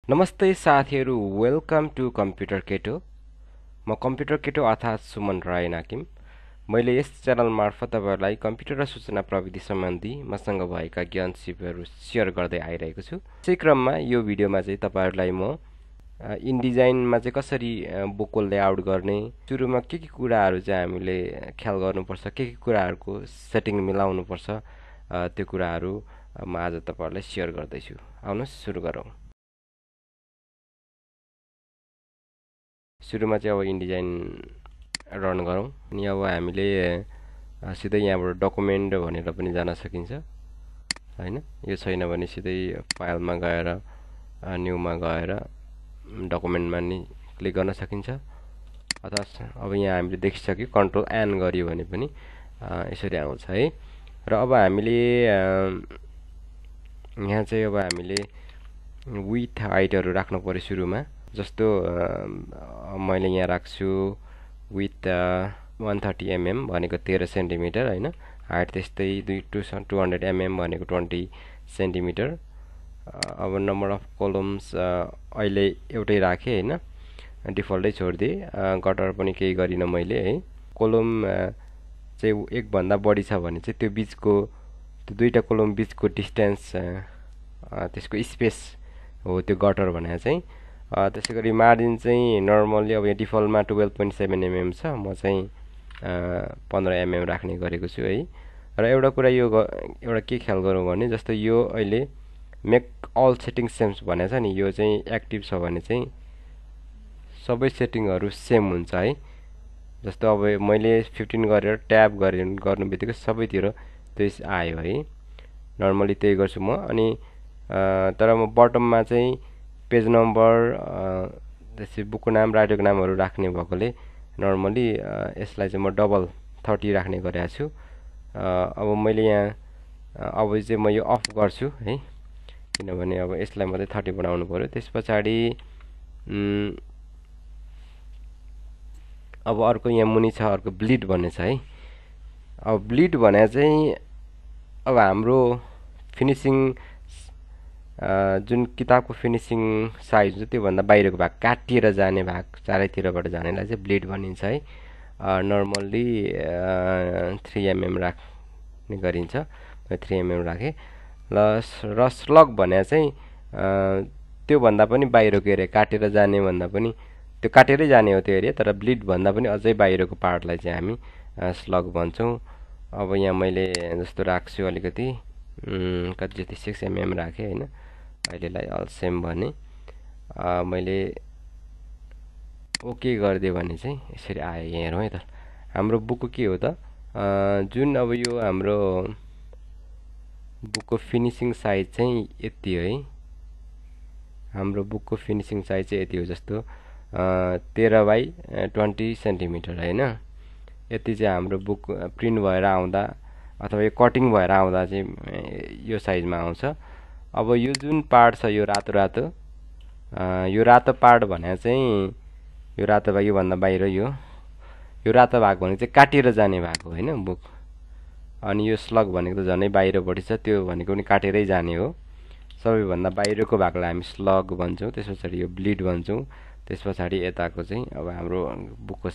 नमस्ते साथीहरू, welcome to computer केटो। म कम्प्युटर केटो अर्थात् सुमन राय नाकिम। मैले यस च्यानल मार्फत तपाईहरुलाई कम्प्युटर र सूचना प्रविधि सम्बन्धी मसँग भएका ज्ञान सिपहरू शेयर गर्दै आइरहेको छु। यसै क्रममा यो भिडियोमा चाहिँ तपाईहरुलाई म इनडिजाइनमा चाहिँ कसरी बुकको लेआउट गर्ने, सुरुमा के कुराहरू चाहिँ हामीले ख्याल गर्नुपर्छ, के कुराहरूको सेटिङ मिलाउनु पर्छ, त्यो कुराहरू म आज तपाईहरुलाई शेयर गर्दै छु। आउनुहोस् सुरु गरौँ। सुरुमा चाहिँ अब इनडिजाइन रन गरौँ। अनि अब हामीले सिधै यहाँबाट डकुमेन्ट भनेर पनि जान सकिन्छ हैन। यो छैन भने सिधै फाइलमा गएर न्यूमा गएर डकुमेन्टमा नि क्लिक गर्न सकिन्छ। अथवा अब यहाँ हामीले देखिसक्यो कन्ट्रोल एन गरियो भने पनि यसरी आउँछ है। र अब हामीले यहाँ चाहिँ अब हामीले विथ हाइटहरु राख्नु पर्यो सुरुमा। जस्तो मैले यहाँ राख्छु विथ 130 mm भनेको 13 सेन्टिमिटर हैन। हाइट त्यस्तै 200 mm भनेको 20 सेन्टिमिटर। अब नम्बर अफ कलम्स अहिले एउटै राखे हैन, डिफल्टै छोड्दिए। गटर पनि केही गरिन मैले है। कलम चाहिँ एक भन्दा बढी छ भने चाहिँ त्यो बीचको त्यो दुईटा कलम बीचको डिस्टेन्स त्यसको स्पेस हो त्यो गटर भने चाहिँ। त्यसैगरी मार्जिन चाहिँ नर्मली अब यहाँ डिफल्टमा 12.7 mm छ, म चाहिँ 15 mm राख्ने गरेको छु है। र एउटा कुरा यो एउटा के ख्याल गरौँ भने जस्तो यो अहिले मेक अल सेटिङ सेम्स भनेको छ नि, यो चाहिँ एक्टिभ छ भने चाहिँ सबै सेटिङहरु सेम हुन्छ है। जस्तो अब मैले 15 गरेर ट्याब गर्नुबित्तिकै सबैतिर त्यही आयो है। नर्मली त्यही गर्छु म। अनि तर म बटममा चाहिँ पेज नम्बर त्यसै बुकको नाम राइटरको नामहरु राख्ने भएकोले नर्मली यसलाई चाहिँ म डबल 30 राख्ने गरेको छु। अब मैले यहाँ अब चाहिँ म यो अफ गर्छु है, किनभने अब यसलाई मात्रै 30 बनाउनु पर्यो। त्यसपछि अब अर्को यहाँ मुनि छ, अर्को ब्लिड भन्ने छ है। अब ब्लिड भने चाहिँ अब हाम्रो फिनिशिङ जुन किताबको फिनिशिङ साइज हुन्छ त्यो भन्दा बाहिरको भाग काटिएर जाने भाग चारैतिरबाट जानेलाई चाहिँ ब्लिड भनिन्छ है। नर्मली 3 mm राख्ने गरिन्छ। 3 mm राखे। र स्लग भने चाहिँ त्यो भन्दा पनि बाहिरको एरिया काटेर जाने भन्दा पनि त्यो काटेरै जाने हो त्यो एरिया, तर ब्लिड भन्दा पनि अझै बाहिरको पार्टलाई चाहिँ हामी स्लग भन्छौँ। अब यहाँ मैले जस्तो राख्छु अलिकति कति जति 6 mm राखे हैन। अहिलेलाई अल सेम भने मैले ओके गरिदिए भने चाहिँ यसरी आयो। यहाँ हेरौँ है त हाम्रो बुकको के हो त। जुन अब यो हाम्रो बुकको फिनिशिङ साइज चाहिँ यति हो है। हाम्रो बुकको फिनिशिङ साइज चाहिँ यति हो, जस्तो 13 बाइ 20 सेन्टिमिटर हैन। यति चाहिँ हाम्रो बुक प्रिन्ट भएर आउँदा अथवा यो कटिङ भएर आउँदा चाहिँ यो साइजमा आउँछ। अब यो जुन पार्ट छ यो रातो रातो, यो रातो पार्ट भने चाहिँ यो रातो भाग यो भन्दा बाहिर यो रातो भाग भनेको चाहिँ काटेर जाने भाग हो हैन बुक। अनि यो स्लग भनेको त झनै बाहिरपट्टि छ, त्यो भनेको पनि काटेरै जाने हो। सबैभन्दा बाहिरको भागलाई हामी स्लग भन्छौँ। त्यसपछि यो ब्लिड भन्छौँ। त्यसपछि यताको चाहिँ अब हाम्रो बुकको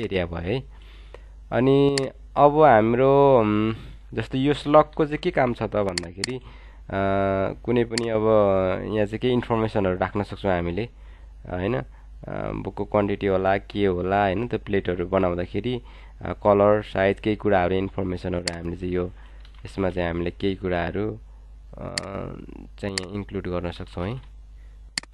एरिया भयो है। अनि अब हाम्रो जस्तो यो स्लगको चाहिँ के काम छ त भन्दाखेरि कुनै पनि अब यहाँ चाहिँ के इन्फर्मेसनहरु राख्न सक्छौँ हामीले हैन। बुकको क्वान्टिटी होला के होला हैन, त्यो प्लेटहरु बनाउँदाखेरि कलर साइज केही कुराहरु इन्फर्मेसनहरु हामीले चाहिँ यो यसमा चाहिँ हामीले केही कुराहरु चाहिँ इन्क्लुड गर्न सक्छौँ है।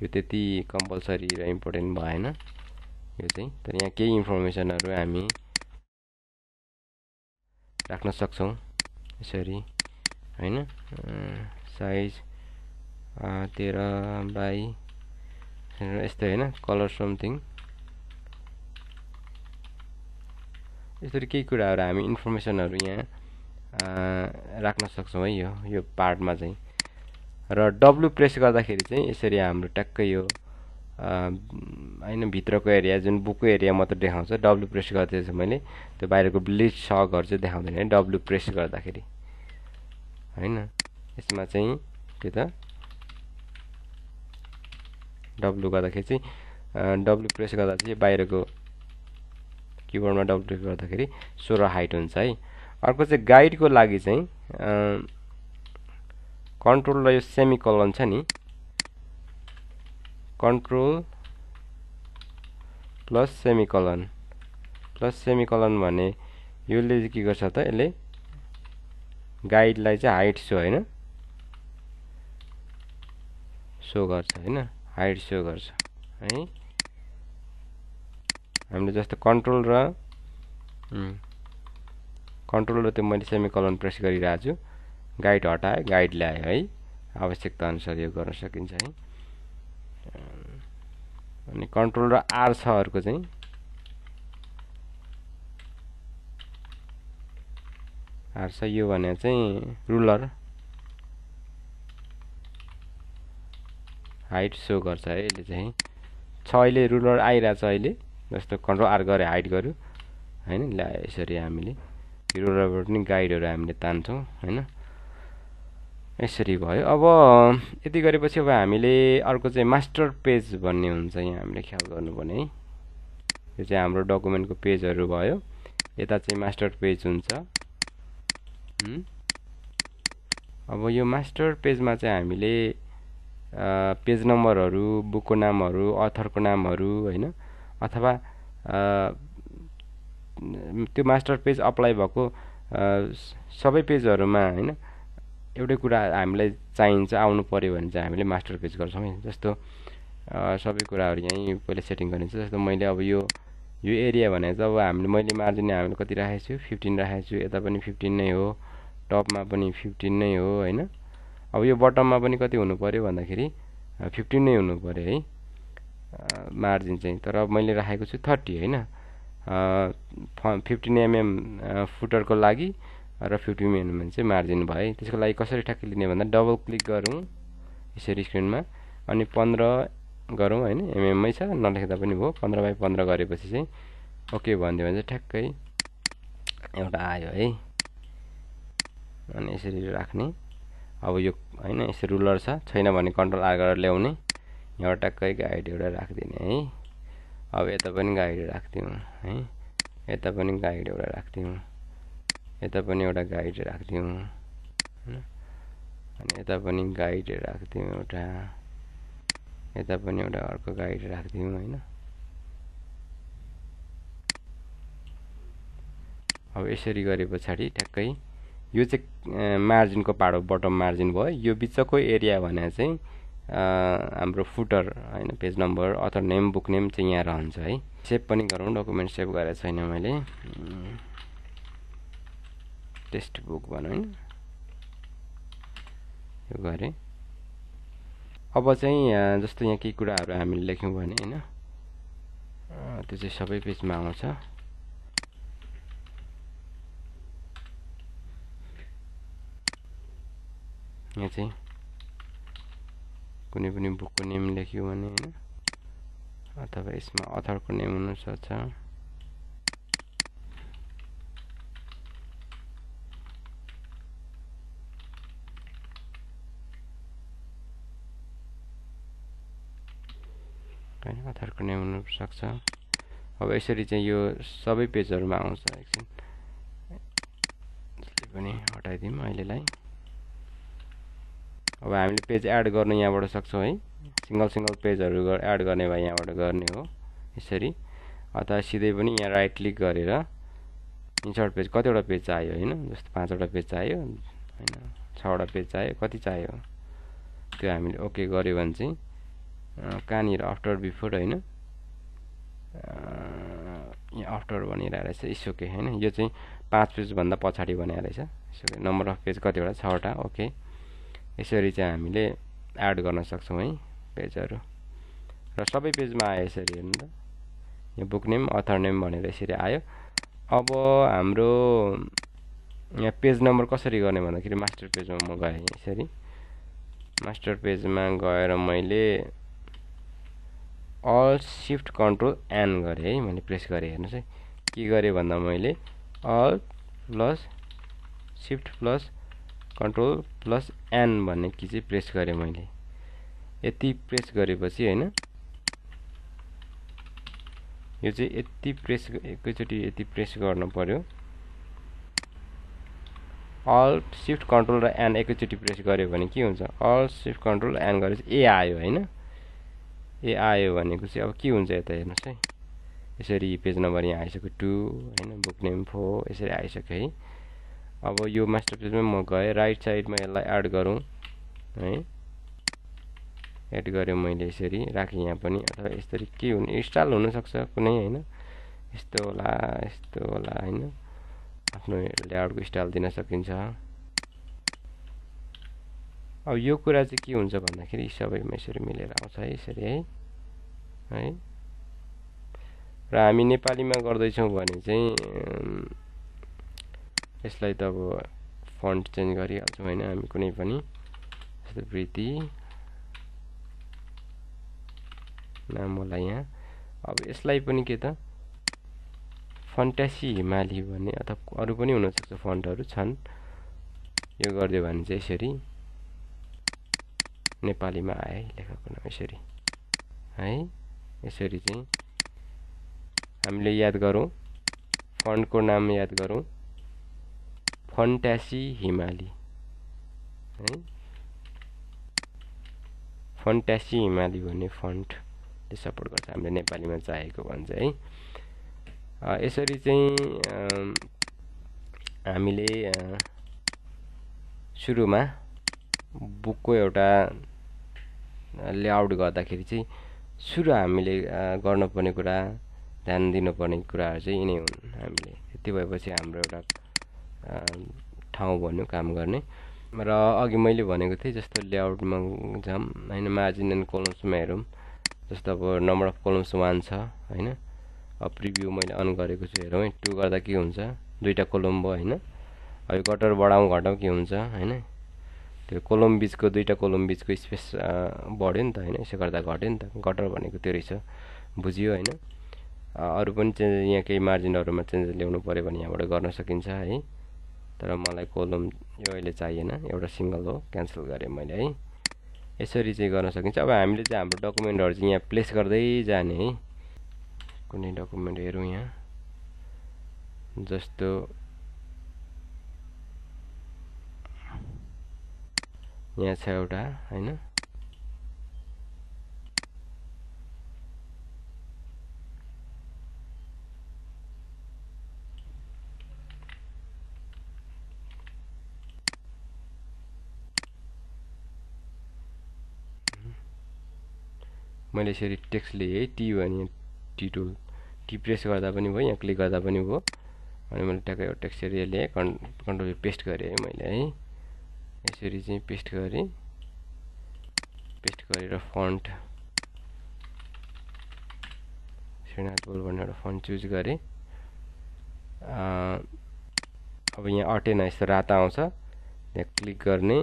यो त्यति कम्पलसरी र इम्पोर्टेन्ट भएन यो चाहिँ, तर यहाँ केही इन्फर्मेसनहरु हामी राख्न सक्छौँ यसरी हैन। साइज 13 बाइ यस्तै हैन, कलर समथिङ यसरी केही कुराहरु हामी इन्फर्मेसनहरु यहाँ राख्न सक्छौँ है यो पार्टमा चाहिँ। र डब्लु प्रेस गर्दाखेरि चाहिँ यसरी हाम्रो ट्याक्कै यो हैन भित्रको एरिया जुन बुकको एरिया मात्र देखाउँछ। डब्लु प्रेस गर्दैछु मैले, त्यो बाहिरको ब्लिड सगहरु चाहिँ देखाउँदैन है डब्लु प्रेस गर्दाखेरि हैन। यसमा चाहिँ के त डब्लु गर्दाखेरि चाहिँ डब्लु प्रेस गर्दा चाहिँ बाहिरको किबोर्डमा डब्लु प्रेस गर्दाखेरि 16 हाइट हुन्छ है। अर्को चाहिँ गाइडको लागि चाहिँ कन्ट्रोल र यो सेमिकोलन छ नि, कन्ट्रोल प्लस सेमिकोलन भने यसले के गर्छ त, यसले गाइडलाई चाहिँ हाइट सो हैन सो गर्छ हैन, हाइट सो गर्छ है। हामीले जस्तो कन्ट्रोल र त्यो मैले सेमिकोलन प्रेस गरिरहेको छु, गाइड हटाए गाइड ल्यायो है। आवश्यकता अनुसार यो गर्न सकिन्छ है। अनि कन्ट्रोल र आर छ अर्को चाहिँ, आर छ यो भने चाहिँ रुलर हाइट सो गर्छ है। यसले चाहिँ छ अहिले रुलर आइरहेछ अहिले, जस्तो कन्ट्रोल आर गरे हाइट गर्यो हैन, ल्यायो यसरी हामीले रुलरबाट पनि गाइडहरू हामीले तान्छौँ हैन, यसरी भयो। अब यति गरेपछि अब हामीले अर्को चाहिँ मास्टर पेज भन्ने हुन्छ, यहाँ हामीले ख्याल गर्नुपर्ने है। यो चाहिँ हाम्रो डकुमेन्टको पेजहरू भयो, यता चाहिँ मास्टर पेज हुन्छ। अब यो मास्टर पेजमा चाहिँ हामीले पेज नम्बरहरू, बुकको नामहरू, अथरको नामहरू हैन, अथवा त्यो मास्टर पेज अप्लाई भएको सबै पेजहरूमा हैन एउटै कुरा हामीलाई चाहिन्छ आउनु पर्यो भने चाहिँ हामीले मास्टर पेज गर्छौँ है। जस्तो सबै कुराहरू यहीँ पहिले सेटिङ गरिन्छ। जस्तो मैले अब यो एरिया भने चाहिँ अब मैले मार्जिन हामीले कति राखेको छु, 15 राखेको छु, यता पनि 15 नै हो, टपमा पनि 15 नै हो हैन। अब यो बटममा पनि कति हुनु पर्यो भन्दाखेरि 15 नै हुनु पर्यो है मार्जिन चाहिँ। तर अब मैले राखेको छु 30 हैन, 15 mm फुटरको लागि र 50 mm चाहिँ मार्जिन भयो। त्यसको लागि कसरी ठ्याक्कै लिने भन्दा डबल क्लिक गरौँ यसरी स्क्रिनमा, अनि 15 गरौँ हैन, एमएममै छ नलेख्दा पनि भयो। 15x15 गरेपछि चाहिँ ओके भनिदियो भने चाहिँ ठ्याक्कै एउटा आयो है। अनि यसरी राख्ने। अब यो हैन यसरी रुलर छैन भने कन्ट्रोल आर गरेर ल्याउने, यहाँ टक्कै गाइड एउटा राखिदिने है। अब यता पनि गाइड राखिदिउँ है, यता पनि गाइड एउटा राखिदिउँ, यता पनि एउटा गाइड राखिदिउँ हैन, अनि यता पनि गाइड राखिदिउँ एउटा, यता पनि एउटा अर्को गाइड राखिदिउँ हैन। अब यसरी गरे पछाडि ठ्याक्कै यो चाहिँ मार्जिनको पार्ट हो, बटम मार्जिन भयो। यो बिचको एरिया भने चाहिँ हाम्रो फुटर हैन, page number, author name, book name चाहिँ यहाँ रहन्छ है। सेभ पनि गरौँ, डकुमेन्ट सेभ गरेको छैन मैले, टेक्स्ट बुक भनौँ हैन, यो गरेँ। अब चाहिँ जस्तो यहाँ केही कुराहरू हामीले लेख्यौँ भने हैन, त्यो चाहिँ सबै पेजमा आउँछ। यहाँ चाहिँ कुनै पनि बुकको नेम लेख्यो भने हैन, अथवा यसमा अथरको नेम हुन सक्छ। हैन, अथरको नेम हुन सक्छ। अब यसरी चाहिँ यो सबै पेजहरुमा आउँछ। एकछिन यसले पनि हटाइदिउँ अहिलेलाई। अब हामीले पेज एड गर्न यहाँबाट सक्छौं है। सिंगल पेजहरु एड गर्ने भए यहाँबाट गर्ने हो यसरी, अथवा सिधै पनि यहाँ राइट क्लिक गरेर इन्सर्ट पेज, कतिवटा पेज चाहियो हैन, जस्तो 5 वटा पेज चाहियो हैन, 6 वटा पेज चाहियो, कति चाहियो त्यो हामीले ओके गर्यो भने चाहिँ कहाँनिर आफ्टर बिफोर हैन, यहाँ आफ्टर भनिरहेको रहेछ, इट्स ओके हैन। यो चाहिँ 5 पेज भन्दा पछाडि भनेको रहेछ, यसो नम्बर अफ पेज कतिवटा, 6 वटा, ओके। यसरी चाहिँ हामीले एड गर्न सक्छौं है पेजहरु, र सबै पेजमा आयो यसरी हेर्नु त। यो बुक नेम, अथर नेम भनेर यसरी आयो। अब हाम्रो यहाँ पेज नम्बर कसरी गर्ने भन्दाखेरि मास्टर पेजमा म गएँ, यसरी मास्टर पेजमा गएर मैले अल्ट शिफ्ट कन्ट्रोल एन गरे है, मैले प्रेस गरे। हेर्नुस् है के गरे भन्दा मैले alt plus shift plus control plus N भन्ने की चाहिँ प्रेस गरे मैले। यति प्रेस गरेपछि हैन यो चाहिँ यति प्रेस एकैचोटि यति प्रेस गर्न पर्यो अल्ट शिफ्ट कन्ट्रोल र एन एकैचोटि प्रेस गर्यो भने के हुन्छ अल्ट शिफ्ट कन्ट्रोल एन गरेपछि ए आयो हैन ए आयो भनेको चाहिँ अब के हुन्छ यता हेर्नुस् है यसरी पेज नम्बर यहाँ आइसक्यो 2 हैन बुक नेम 4 यसरी आइसक्यो है अब यो मास्टर पेजमा म गए राइट साइडमा यसलाई एड गरौँ है एड गर्यो मैले यसरी राखेँ यहाँ पनि अथवा यसरी के हुने स्टाइल हुन सक्छ कुनै हैन यस्तो होला हैन आफ्नो लेआउटको स्टाइल दिन सकिन्छ अब यो कुरा चाहिँ के हुन्छ भन्दाखेरि सबैमा यसरी मिलेर आउँछ है यसरी है र हामी नेपालीमा गर्दै छौं भने चाहिँ यसलाई त अब फन्ट चेन्ज गरिहाल्छौं हैन हामी कुनै पनि जस्तो प्रीति नाम होला यहाँ अब यसलाई पनि के त फन्टासी हिमाली भन्ने अथवा अरु पनि हुन सक्छ फन्टहरु छन् यो गर्दियो भने चाहिँ यसरी नेपालीमा आए लेखकको नाम यसरी है यसरी चाहिँ हामीले याद गरौँ फन्टको नाम याद गरौँ फन्टासी हिमाली है फन्टासी हिमाली भन्ने फन्टले सपोर्ट गर्छ हामीले नेपालीमा चाहेको भन्छ है यसरी चाहिँ हामीले सुरुमा बुकको एउटा लेआउट गर्दाखेरि चाहिँ सुरु हामीले गर्नुपर्ने कुरा ध्यान दिनुपर्ने कुराहरु चाहिँ यिनै हुन् हामीले यति भएपछि हाम्रो एउटा ठाउँ भन्नु काम गर्ने र अघि मैले भनेको थिएँ जस्तो लेआउटमा जाम हैन मार्जिन एन्ड कलम्समा हेरौँ जस्तो अब नम्बर अफ कलम्स 1 छ हैन अब प्रिभ्यू मैले अन गरेको छु हेरौँ 2 गर्दा के हुन्छ दुईटा कलम भयो हैन अब गटर बढाउँ घटाउँ के हुन्छ हैन त्यो कलम बीचको दुईटा कलम बीचको स्पेस बढ्यो नि त हैन यसो गर्दा घट्यो नि त गटर भनेको त्यो रहेछ बुझियो हैन अरु पनि चेन्ज यहाँ केही मार्जिनहरुमा चेन्ज ल्याउनु पर्यो भने यहाँबाट गर्न सकिन्छ है तर मलाई कलम यो अहिले चाहिएन एउटा सिंगल हो क्यान्सल गरे मैले है यसरी चाहिँ गर्न सकिन्छ अब हामीले चाहिँ हाम्रो डकुमेन्टहरु चाहिँ यहाँ प्लेस गर्दै जाने है कुनै डकुमेन्ट हेरौँ यहाँ जस्तो यहाँ छ एउटा हैन मैले यसरी टेक्स्ट लिए टी भने टी टुल टी प्रेस गर्दा पनि भयो यहाँ क्लिक गर्दा पनि भयो अनि मैले टक्कै एउटा टेक्स्ट एरिया लिए कन्ट्रोल पेस्ट गरे है मैले है यसरी चाहिँ पेस्ट गरेर फन्ट श्रीनाथ बोल भन्ने एउटा फन्ट चुज गरे अब यहाँ अटेन यस्तो राता आउँछ यहाँ क्लिक गर्ने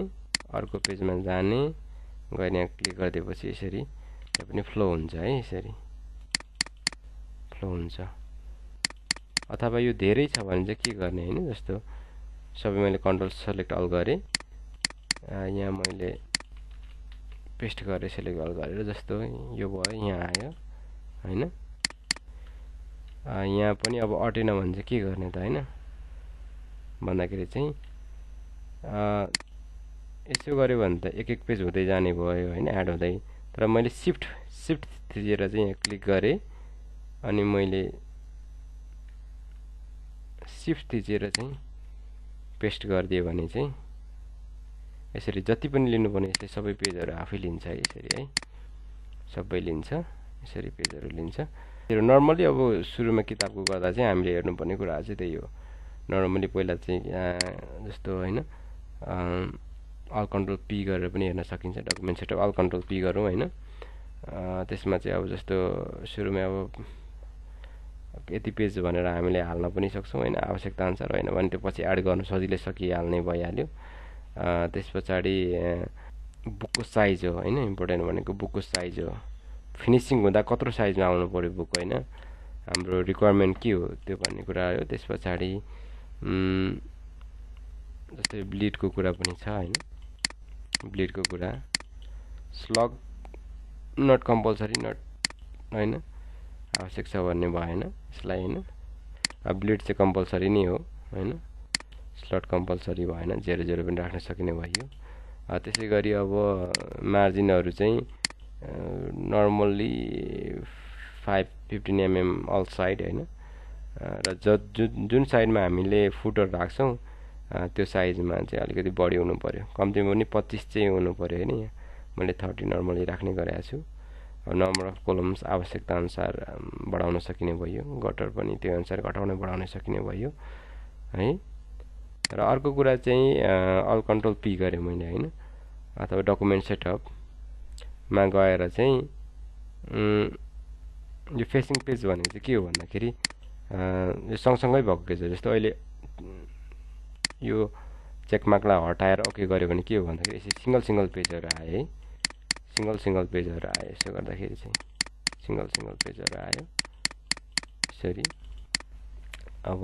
अर्को पेजमा जाने गएर यहाँ क्लिक गरिदिएपछि यसरी त्यो पनि फ्लो हुन्छ है यसरी फ्लो हुन्छ अथवा यो धेरै छ भने चाहिँ के गर्ने हैन जस्तो सबै मैले कन्ट्रोल सेलेक्ट अल गरे यहाँ मैले पेस्ट गरे सेलेक्ट अल गरेर जस्तो यो भयो यहाँ आयो हैन यहाँ पनि अब अटेन भने चाहिँ के गर्ने त हैन भन्दाखेरि चाहिँ यसो गर्यो भने त एक एक पेज हुँदै जाने भयो हैन एड हुँदै तर मैले शिफ्ट थिचेर चाहिँ यहाँ क्लिक गरे अनि मैले शिफ्ट थिचेर चाहिँ पेस्ट गरिदिए भने चाहिँ यसरी जति पनि लिनुपर्ने यसले सबै पेजहरु आफै लिन्छ यसरी है सबै लिन्छ यसरी पेजहरु लिन्छ यो नर्मली अब सुरुमा किताबको गर्दा चाहिँ हामीले हेर्नुपर्ने कुरा चाहिँ त्यही हो नर्मली पहिला चाहिँ जस्तो हैन अल कन्ट्रोल पी गरेर पनि हेर्न सकिन्छ document setup all control P गरौँ हैन त्यसमा चाहिँ अब जस्तो सुरुमा अब यति पेज भनेर हामीले हाल्न पनि सक्छौं हैन आवश्यकता अनुसार हैन भने त्यो पछि एड गर्न सजिलै सकिहाल्ने भइहाल्यो त्यसपछि बुकको साइज हो हैन इम्पोर्टेन्ट भनेको बुकको साइज हो फिनिशिङ हुँदा कत्रो साइजमा आउनु पर्यो बुक हैन हाम्रो रिक्वायरमेन्ट के हो त्यो भन्ने कुरा हो त्यसपछि जस्तै ब्लिडको कुरा पनि छ हैन ब्लिडको कुरा स्लग नट कम्पलसरी नट हैन आवश्यक छ भन्ने भएन यसलाई हैन ब्लिड चाहिँ कम्पलसरी नै हो हैन स्लट कम्पलसरी भएन 00 पनि राख्न सकिने भयो त्यसै गरी अब मार्जिनहरु चाहिँ नर्मल्ली 515 mm अल साइड हैन र जुन साइडमा हामीले फुटर राख्छौं त्यो साइजमा चाहिँ अलिकति बढी हुनु पर्यो कम्तिमा पनि 25 चाहिँ हुनु पर्यो हैन यहाँ मैले 30 नर्मली राख्ने गरेको छु नम्बर अफ कोलम्स आवश्यकता अनुसार बढाउन सकिने भयो गटर पनि त्यो अनुसार घटाउन बढाउन सकिने भयो है र अर्को कुरा चाहिँ अल कन्ट्रोल पी गरे मैले हैन अथवा डकुमेन्ट सेटअप मा गएर चाहिँ यो फेसिङ पेज भनेको चाहिँ के हो भन्दाखेरि यो सँगसँगै भएको के छ जस्तो अहिले यो चेक मार्कलाई हटाएर ओके गर्यो भने के हो भन्दाखेरि यसै सिंगल पेजहरु आए है सिंगल पेजहरु आयो यसो गर्दाखेरि चाहिँ सिंगल पेजहरु आयो यसरी अब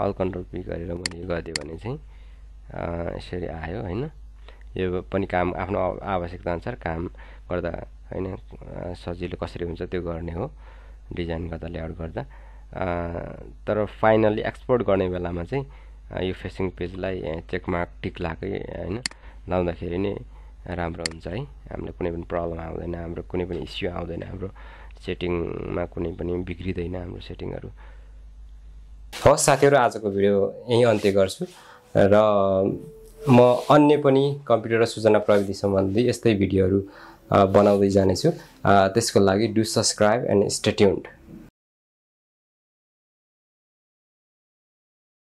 अल कन्ट्रोल पी गरेर मैले गर्दिए भने चाहिँ यसरी आयो हैन यो पनि काम आफ्नो आवश्यकता अनुसार काम गर्दा हैन सजिलो कसरी हुन्छ त्यो गर्ने हो डिजाइन गर्दा लेआउट गर्दा तर फाइनली एक्सपोर्ट गर्ने बेलामा चाहिँ यो फेसिङ पेजलाई चेक मार्क टिक लाकै हैन लाउँदाखेरि नै राम्रो हुन्छ है हामीले कुनै पनि प्रब्लम आउँदैन हाम्रो कुनै पनि इस्यु आउँदैन हाम्रो सेटिङमा कुनै पनि बिग्रिदैन हाम्रो सेटिङहरु हस् साथीहरु आजको भिडियो यही अन्त्य गर्छु र म अन्य पनि कम्प्युटर र सूचना प्रविधि सम्बन्धी यस्तै भिडियोहरु बनाउँदै जानेछु त्यसको लागि do subscribe and stay tuned